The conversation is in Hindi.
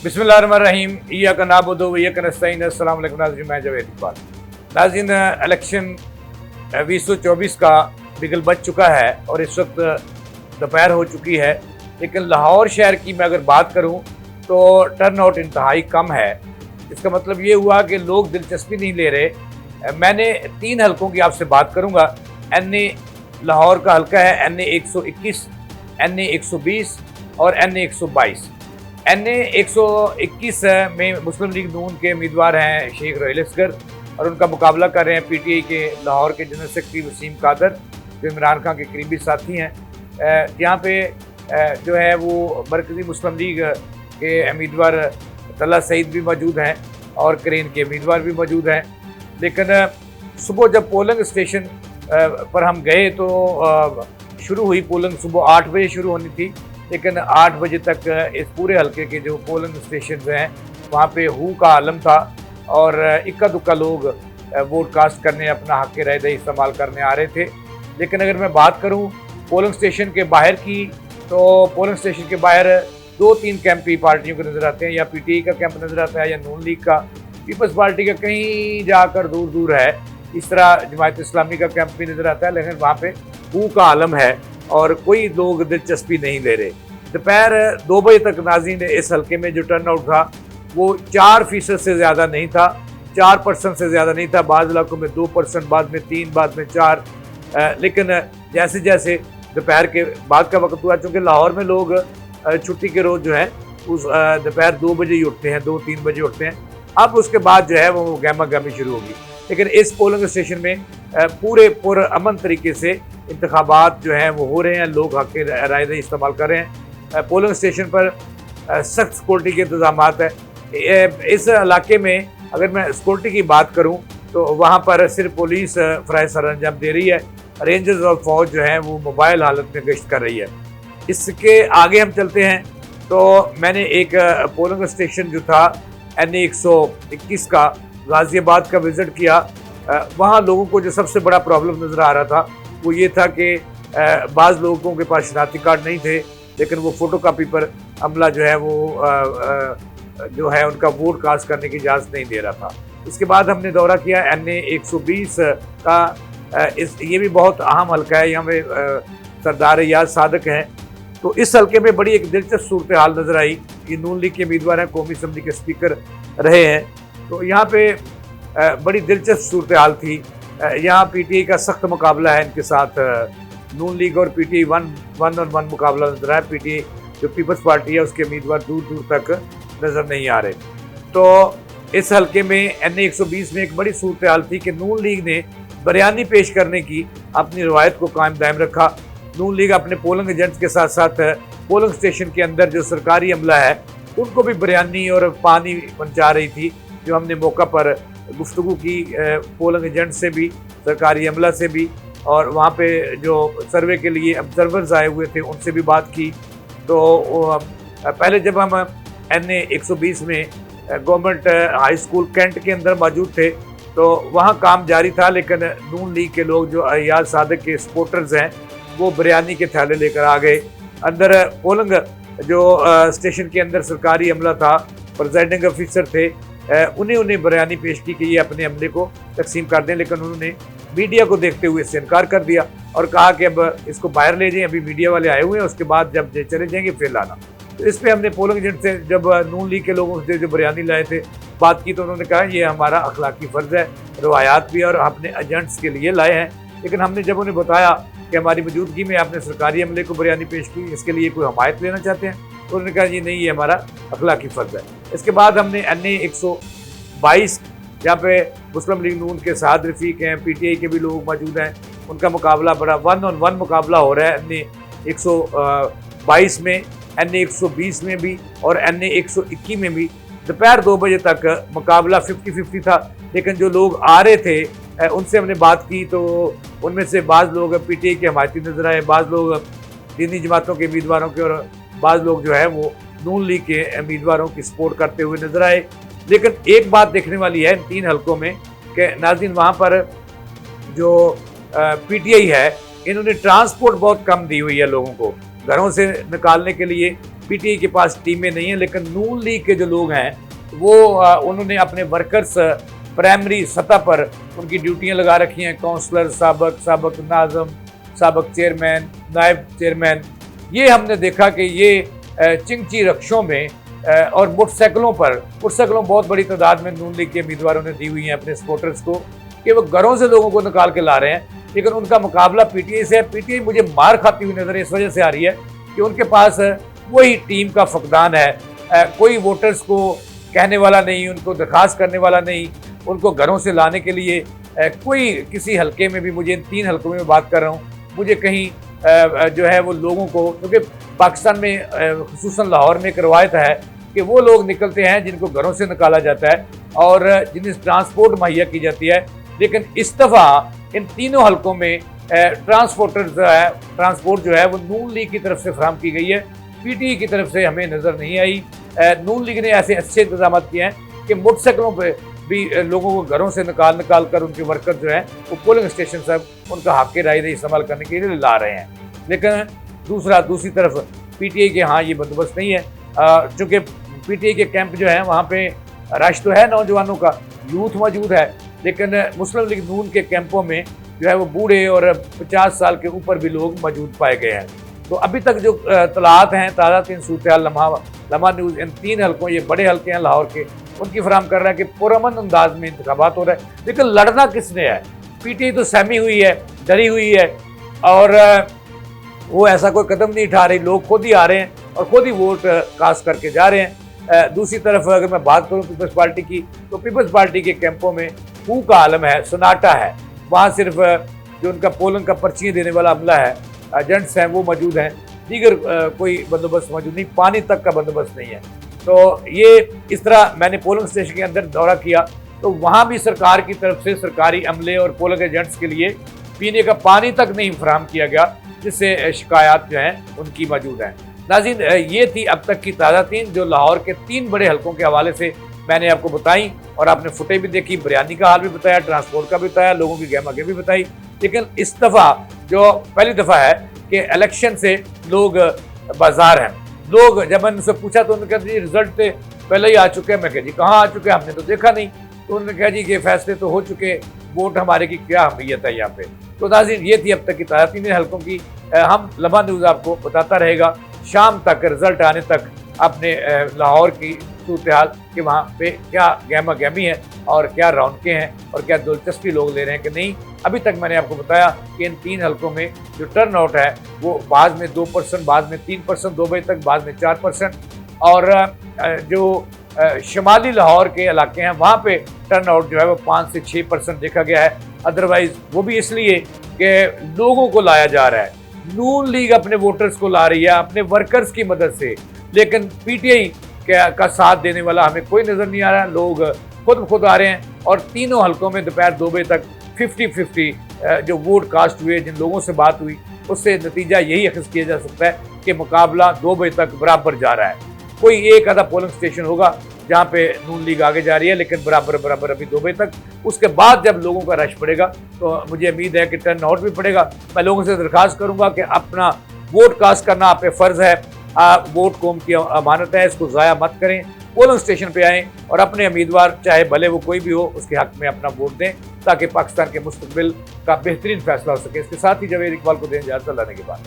बिस्मिल्लाहिर्रहमानिर्रहीम इय्याक नअबुदु व इय्याक नस्तईन। अस्सलाम वालेकुम नाज़रीन, मैं जावेद इकबाल। नाज़रीन, इलेक्शन 2024 का बिगल बज चुका है और इस वक्त दोपहर हो चुकी है, लेकिन लाहौर शहर की मैं अगर बात करूं तो टर्न आउट इंतहाई कम है। इसका मतलब ये हुआ कि लोग दिलचस्पी नहीं ले रहे। मैंने 3 हलकों की आपसे बात करूंगा। NA लाहौर का हल्का है NA 121, NA 120 और NA 122। NA 121 में मुस्लिम लीग नून के उम्मीदवार हैं शेख रोहिल असगर और उनका मुकाबला कर रहे हैं PTI के लाहौर के जनरल सेक्रेटरी वसीम कादर, जो इमरान खान के करीबी साथी हैं। यहाँ पे जो है वो मरकज़ी मुस्लिम लीग के उम्मीदवार तल्ला सईद भी मौजूद हैं और करेन के उम्मीदवार भी मौजूद हैं। लेकिन सुबह जब पोलिंग स्टेशन पर हम गए तो शुरू हुई पोलिंग, सुबह 8 बजे शुरू होनी थी, लेकिन 8 बजे तक इस पूरे हलके के जो पोलिंग स्टेशन हैं वहाँ पे हू का आलम था और इक्का दुक्का लोग वोट कास्ट करने, अपना हक राय दही इस्तेमाल करने आ रहे थे। लेकिन अगर मैं बात करूँ पोलिंग स्टेशन के बाहर की, तो पोलिंग स्टेशन के बाहर 2-3 कैंपी पार्टियों के नज़र आते हैं। या PTI का कैंप नज़र आता है या नून लीग का, पीपल्स पार्टी का कहीं जाकर दूर दूर है। इस तरह जमात इस्लामी का कैंप भी नज़र आता है, लेकिन वहाँ पे हू का आलम है और कोई लोग दिलचस्पी नहीं ले रहे। दोपहर 2 बजे तक नाज़रीन इस हल्के में जो टर्न आउट था वो 4% से ज़्यादा नहीं था, 4% से ज़्यादा नहीं था। बाज़ इलाकों में 2%, बाद में 3, बाद में 4। लेकिन जैसे जैसे दोपहर के बाद का वक्त हुआ, चूँकि लाहौर में लोग छुट्टी के रोज़ जो है उस दोपहर 2 बजे ही उठते हैं, 2-3 बजे उठते हैं। अब उसके बाद जो है वो गहमा गहमी शुरू होगी। लेकिन इस पोलिंग स्टेशन में पूरे पुरअमन तरीके से इंतखाबात जो हैं वो हो रहे हैं, लोग हक राय दही इस्तेमाल कर रहे हैं। पोलिंग स्टेशन पर सख्त सिक्योरिटी के इंतजाम है। इस इलाके में अगर मैं सिक्योरिटी की बात करूं तो वहां पर सिर्फ पुलिस फ़राइज़ सर अंजाम दे रही है, रेंजर्स और फौज जो है वो मोबाइल हालत में गश्त कर रही है। इसके आगे हम चलते हैं तो मैंने एक पोलिंग स्टेशन जो था NA 121 का गाज़ियाबाद का विज़िट किया। वहाँ लोगों को जो सबसे बड़ा प्रॉब्लम नज़र आ रहा था वो ये था कि बाज़ लोगों के पास शनाख्ती कार्ड नहीं थे, लेकिन वो फ़ोटो कापी पर अमला जो है वो जो है उनका वोट कास्ट करने की इजाज़त नहीं दे रहा था। इसके बाद हमने दौरा किया NA 120 का। ये भी बहुत अहम हल्का है, यहाँ पे सरदार याद सादक हैं। तो इस हल्के में बड़ी एक दिलचस्प सूरत हाल नज़र आई। ये नून लीग के उम्मीदवार हैं, कौमी असम्बली के स्पीकर रहे हैं। तो यहाँ पे बड़ी दिलचस्प सूरत हाल थी। यहाँ PTI का सख्त मुकाबला है इनके साथ। नून लीग और PTI 1-on-1 मुकाबला नजर आया। PTI जो पीपल्स पार्टी है उसके उम्मीदवार दूर दूर तक नज़र नहीं आ रहे। तो इस हल्के में NA 120 में एक बड़ी सूरत हाल थी कि नून लीग ने बयानी पेश करने की अपनी रवायत को कायम दायम रखा। नून लीग अपने पोलिंग एजेंट्स के साथ साथ पोलिंग स्टेशन के अंदर जो सरकारी अमला है उनको भी बयानी और पानी पहुँचा रही थी। जो हमने मौका पर गुफ्तगू की पोलिंग एजेंट से भी, सरकारी अमला से भी, और वहाँ पे जो सर्वे के लिए ऑब्जर्वर्स आए हुए थे उनसे भी बात की। तो पहले जब हम NA 120 में गवर्नमेंट हाई स्कूल कैंट के अंदर मौजूद थे तो वहाँ काम जारी था, लेकिन नून लीग के लोग जो अयाज सादक के सपोर्टर्स हैं वो बिरयानी के थैले लेकर आ गए अंदर। पोलिंग जो स्टेशन के अंदर सरकारी अमला था, प्रेजाइडिंग ऑफिसर थे, उन्हें बिरयानी पेश की कि ये अपने अमले को तकसीम कर दें, लेकिन उन्होंने मीडिया को देखते हुए इससे इनकार कर दिया और कहा कि अब इसको बाहर ले जाएं, अभी मीडिया वाले आए हुए हैं, उसके बाद जब चले जाएंगे फिर लाना। तो इस पर हमने पोलिंग एजेंट से, जब नून लीग के लोगों से जो बिरयानी लाए थे बात की, तो उन्होंने कहा ये हमारा अखलाकी फ़र्ज़ है, रवायात भी और अपने एजेंट्स के लिए लाए हैं। लेकिन हमने जब उन्हें बताया कि हमारी मौजूदगी में आपने सरकारी अमले को बिरयानी पेश की, इसके लिए कोई हमायत लेना चाहते हैं, तो उन्होंने कहा ये नहीं, ये हमारा अखलाकी फ़र्ज़ है। इसके बाद हमने NA 122 जहाँ पे मुस्लिम लीग नून के साद रफ़ीक हैं, PTI के भी लोग मौजूद हैं, उनका मुकाबला बड़ा 1-on-1 मुकाबला हो रहा है NA 122 में, NA 120 में भी और NA 121 में भी। दोपहर 2 बजे तक मुकाबला 50-50 था। लेकिन जो लोग आ रहे थे उनसे हमने बात की तो उनमें से बाज़ लोग PTI के हमायती नज़र आए, बाज़ लोग दीनी जमातों के उम्मीदवारों के, और बाज़ लोग जो है वो नून लीग के उम्मीदवारों की सपोर्ट करते हुए नज़र आए। लेकिन एक बात देखने वाली है इन 3 हलकों में कि नाज़रीन वहाँ पर जो PTI है इन्होंने ट्रांसपोर्ट बहुत कम दी हुई है लोगों को। घरों से निकालने के लिए पीटीआई के पास टीमें नहीं हैं, लेकिन नून लीग के जो लोग हैं वो उन्होंने अपने वर्कर्स प्राइमरी सतह पर उनकी ड्यूटियां लगा रखी हैं। काउंसलर, साबक नाज़म, साबक चेयरमैन, नायब चेयरमैन। ये हमने देखा कि ये चिंची रक्षों में और मोटरसाइकिलों बहुत बड़ी तादाद में नून लीग के उम्मीदवारों ने दी हुई हैं अपने सपोर्टर्स को, कि वो घरों से लोगों को निकाल के ला रहे हैं। लेकिन उनका मुकाबला पीटीआई से है। पीटीआई मुझे मार खाती हुई नजर इस वजह से आ रही है कि उनके पास वही टीम का फकदान है। कोई वोटर्स को कहने वाला नहीं, उनको दरखास्त करने वाला नहीं, उनको घरों से लाने के लिए कोई किसी हलके में भी, मुझे इन 3 हलकों में बात कर रहा हूँ, मुझे कहीं जो है वो लोगों को, क्योंकि पाकिस्तान में खुसूसन लाहौर में एक रवायत है कि वो लोग निकलते हैं जिनको घरों से निकाला जाता है और जिन्हें ट्रांसपोर्ट मुहैया की जाती है। लेकिन इस दफ़ा इन तीनों हलकों में ट्रांसपोर्ट जो है वो नून लीग की तरफ से फराहम की गई है, पीटीआई की तरफ से हमें नज़र नहीं आई। नून लीग ने ऐसे अच्छे इंतजाम किए हैं कि मोटरसाइकिलों पर भी लोगों को घरों से निकाल कर उनके वर्कर जो हैं वो पोलिंग स्टेशन से उनका हक राय इस्तेमाल करने के लिए ला रहे हैं। लेकिन दूसरी तरफ पीटीआई के यहाँ ये बंदोबस्त नहीं है, चूँकि पीटीआई के कैंप जो है वहाँ पे रश तो है, नौजवानों का यूथ मौजूद है, लेकिन मुस्लिम लीग नून के कैंपों में जो है वो बूढ़े और 50 साल के ऊपर भी लोग मौजूद पाए गए हैं। तो अभी तक जो तलात हैं, ताज़ा 3 सूरत लम्हा न्यूज़ इन 3 हलकों, ये बड़े हलके हैं लाहौर के, उनकी फराहम कर रहा है कि पुरअमन अंदाज में इंतखाबात हो रहा है। लेकिन लड़ना किसने है? पीटीआई तो सहमी हुई है, डरी हुई है और वो ऐसा कोई कदम नहीं उठा रही। लोग खुद ही आ रहे हैं और खुद ही वोट कास्ट करके जा रहे हैं। दूसरी तरफ अगर मैं बात करूँ पीपल्स पार्टी की, तो पीपल्स पार्टी के कैंपों में फू का आलम है, सन्नाटा है। वहाँ सिर्फ जो उनका पोलिंग का पर्चियाँ देने वाला अमला है, एजेंट्स हैं, वो मौजूद हैं, दीगर कोई बंदोबस्त मौजूद नहीं, पानी तक का बंदोबस्त नहीं है। तो ये इस तरह मैंने पोलिंग स्टेशन के अंदर दौरा किया तो वहाँ भी सरकार की तरफ से सरकारी अमले और पोलिंग एजेंट्स के लिए पीने का पानी तक नहीं फराहम किया गया, जिससे शिकायत जो हैं उनकी मौजूद हैं। नाज़रीन, ये थी अब तक की ताज़ा 3 जो लाहौर के 3 बड़े हलकों के हवाले से मैंने आपको बताई, और आपने फुटेज भी देखी, बिरयानी का हाल भी बताया, ट्रांसपोर्ट का भी बताया, लोगों की गहमागहमी भी बताई। लेकिन इस दफ़ा जो पहली दफ़ा है कि इलेक्शन से लोग बाजार हैं। लोग जब मैंने उनसे पूछा तो उन्होंने कहा जी रिजल्ट तो पहले ही आ चुके हैं। मैं कहा जी कहाँ आ चुके हैं, हमने तो देखा नहीं। तो उन्होंने कहा जी ये फैसले तो हो चुके, वोट हमारे की क्या अहमियत है यहाँ पे। तो नाज़रीन, ये थी अब तक की ताज़ा 3 हलकों की। हम लम्हा न्यूज़ आपको बताता रहेगा शाम तक, रिजल्ट आने तक, अपने लाहौर की सूरत हाल कि वहाँ पे क्या गहमा गहमी है और क्या रौनकें हैं और क्या दिलचस्पी लोग ले रहे हैं कि नहीं। अभी तक मैंने आपको बताया कि इन 3 हलकों में जो टर्न आउट है वो बाद में 2%, बाद में 3%, 2 बजे तक, बाद में 4%, और जो शुमाली लाहौर के इलाके हैं वहाँ पे टर्न आउट जो है वो 5 से 6% देखा गया है। अदरवाइज़ वो भी इसलिए कि लोगों को लाया जा रहा है, नून लीग अपने वोटर्स को ला रही है अपने वर्कर्स की मदद से, लेकिन पीटीआई का साथ देने वाला हमें कोई नज़र नहीं आ रहा है। लोग खुद आ रहे हैं और तीनों हलकों में दोपहर 2 बजे तक 50-50 जो वोट कास्ट हुए, जिन लोगों से बात हुई, उससे नतीजा यही अखज़ किया जा सकता है कि मुकाबला 2 बजे तक बराबर जा रहा है। कोई एक आधा पोलिंग स्टेशन होगा जहाँ पे नून लीग आगे जा रही है, लेकिन बराबर अभी 2 बजे तक। उसके बाद जब लोगों का रश पड़ेगा तो मुझे उम्मीद है कि टर्न आउट भी पड़ेगा। मैं लोगों से दरख्वास्त करूँगा कि अपना वोट कास्ट करना आप पे फ़र्ज़ है। वोट कौम की अमानत है, इसको ज़ाया मत करें। पोलिंग स्टेशन पे आएँ और अपने उम्मीदवार, चाहे भले वो कोई भी हो, उसके हक़ में अपना वोट दें ताकि पाकिस्तान के मुस्तक़बिल का बेहतरीन फैसला हो सके। इसके साथ ही जवेद इकबाल को दें इजाज़त, अल्लाह ने के बाद।